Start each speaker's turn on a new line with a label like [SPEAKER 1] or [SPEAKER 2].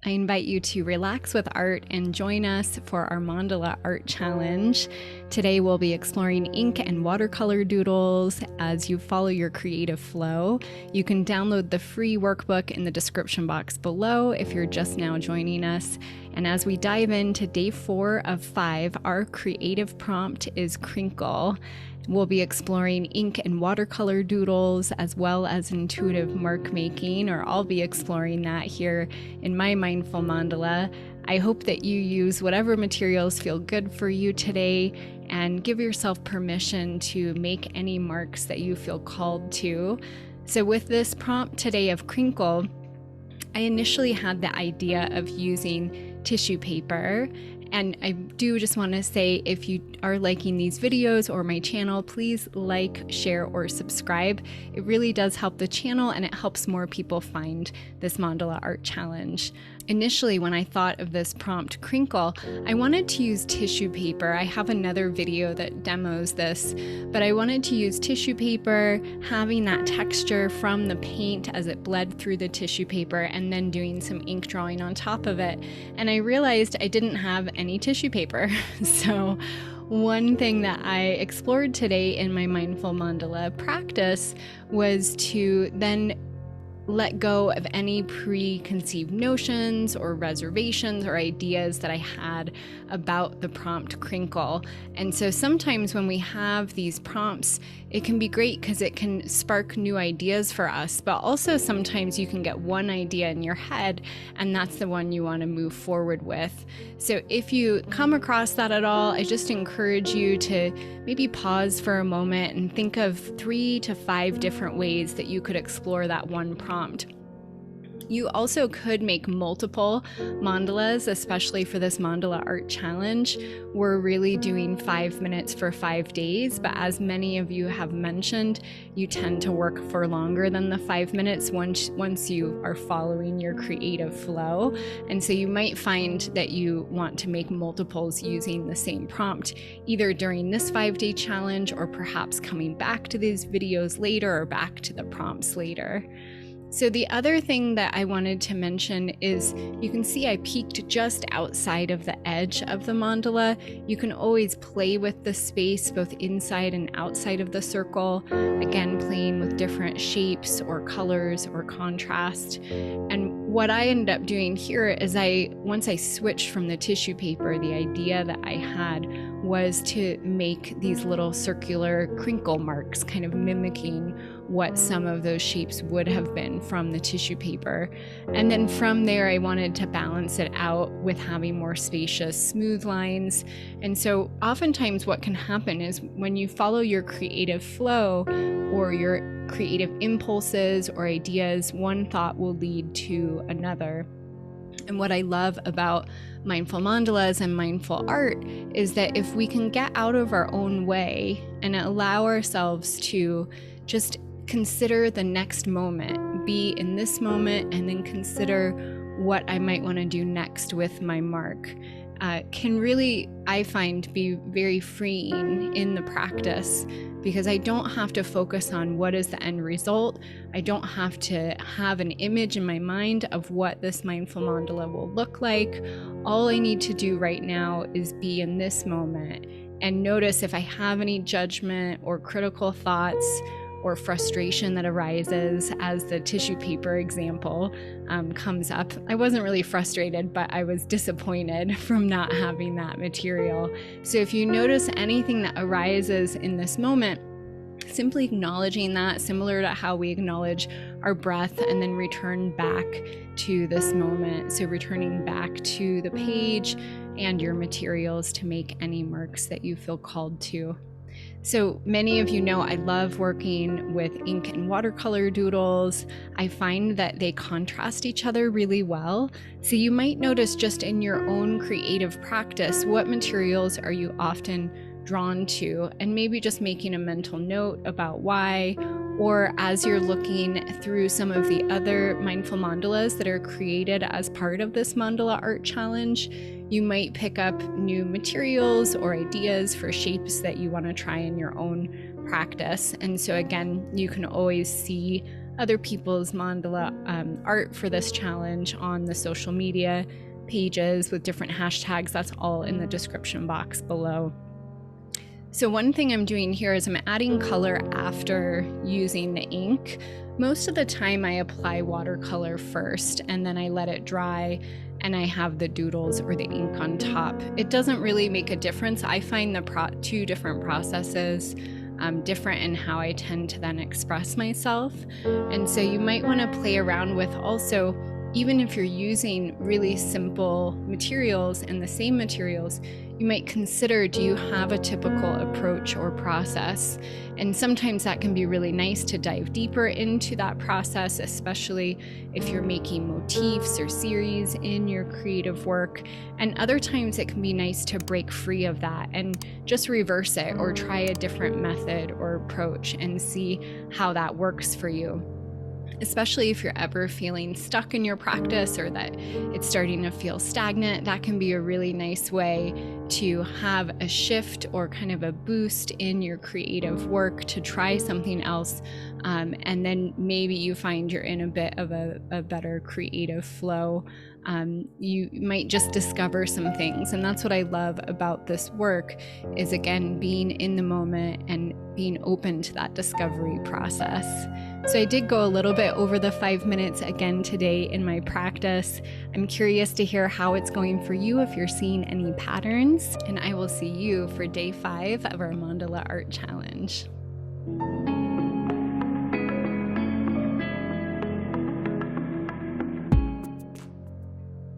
[SPEAKER 1] I invite you to relax with art and join us for our mandala art challenge. Today we'll be exploring ink and watercolor doodles as you follow your creative flow. You can download the free workbook in the description box below if you're just now joining us. And as we dive into day 4 of 5, our creative prompt is crinkle. We'll be exploring ink and watercolor doodles as well as intuitive mark making, or I'll be exploring that here in my Mindful Mandala. I hope that you use whatever materials feel good for you today and give yourself permission to make any marks that you feel called to. So with this prompt today of crinkle, I initially had the idea of using tissue paper. And I do just want to say, if you are liking these videos or my channel, please like, share, or subscribe. It really does help the channel and it helps more people find this mandala art challenge. Initially, when I thought of this prompt crinkle, I wanted to use tissue paper. I have another video that demos this, but I wanted to use tissue paper, having that texture from the paint as it bled through the tissue paper, and then doing some ink drawing on top of it. And I realized I didn't have any tissue paper. So one thing that I explored today in my Mindful Mandala practice was to then let go of any preconceived notions or reservations or ideas that I had about the prompt crinkle. And so sometimes when we have these prompts, it can be great because it can spark new ideas for us, but also sometimes you can get one idea in your head and that's the one you want to move forward with. So if you come across that at all, I just encourage you to maybe pause for a moment and think of 3 to 5 different ways that you could explore that one prompt. You also could make multiple mandalas, especially for this mandala art challenge. We're really doing 5 minutes for 5 days, but as many of you have mentioned, you tend to work for longer than the 5 minutes once you are following your creative flow. And so you might find that you want to make multiples using the same prompt, either during this 5-day challenge or perhaps coming back to these videos later or back to the prompts later. So the other thing that I wanted to mention is you can see I peeked just outside of the edge of the mandala. You can always play with the space both inside and outside of the circle, again playing with different shapes or colors or contrast. And what I ended up doing here is once I switched from the tissue paper, the idea that I had was to make these little circular crinkle marks, kind of mimicking what some of those shapes would have been from the tissue paper. And then from there, I wanted to balance it out with having more spacious, smooth lines. And so oftentimes what can happen is when you follow your creative flow or your creative impulses or ideas, one thought will lead to another. And what I love about mindful mandalas and mindful art is that if we can get out of our own way and allow ourselves to just consider the next moment, be in this moment, and then consider what I might want to do next with my mark, can really, I find, be very freeing in the practice, because I don't have to focus on what is the end result. I don't have to have an image in my mind of what this mindful mandala will look like. All I need to do right now is be in this moment and notice if I have any judgment or critical thoughts or frustration that arises, as the tissue paper example comes up. I wasn't really frustrated, but I was disappointed from not having that material. So if you notice anything that arises in this moment, simply acknowledging that, similar to how we acknowledge our breath, and then return back to this moment. So returning back to the page and your materials to make any marks that you feel called to. So many of you know I love working with ink and watercolor doodles. I find that they contrast each other really well. So you might notice just in your own creative practice, what materials are you often drawn to, and maybe just making a mental note about why, or as you're looking through some of the other mindful mandalas that are created as part of this mandala art challenge, you might pick up new materials or ideas for shapes that you want to try in your own practice. And so again, you can always see other people's mandala art for this challenge on the social media pages with different hashtags. That's all in the description box below. So one thing I'm doing here is I'm adding color after using the ink. Most of the time I apply watercolor first and then I let it dry and I have the doodles or the ink on top. It doesn't really make a difference. I find the two different processes different in how I tend to then express myself. And so you might want to play around with also, even if you're using really simple materials and the same materials, you might consider, do you have a typical approach or process? And sometimes that can be really nice to dive deeper into that process, especially if you're making motifs or series in your creative work. And other times it can be nice to break free of that and just reverse it or try a different method or approach and see how that works for you. Especially if you're ever feeling stuck in your practice or that it's starting to feel stagnant, that can be a really nice way to have a shift or kind of a boost in your creative work to try something else. And then maybe you find you're in a bit of a better creative flow. You might just discover some things. And that's what I love about this work is, again, being in the moment and being open to that discovery process. So I did go a little bit over the 5 minutes again today in my practice. I'm curious to hear how it's going for you, if you're seeing any patterns, and I will see you for day 5 of our Mandala Art Challenge.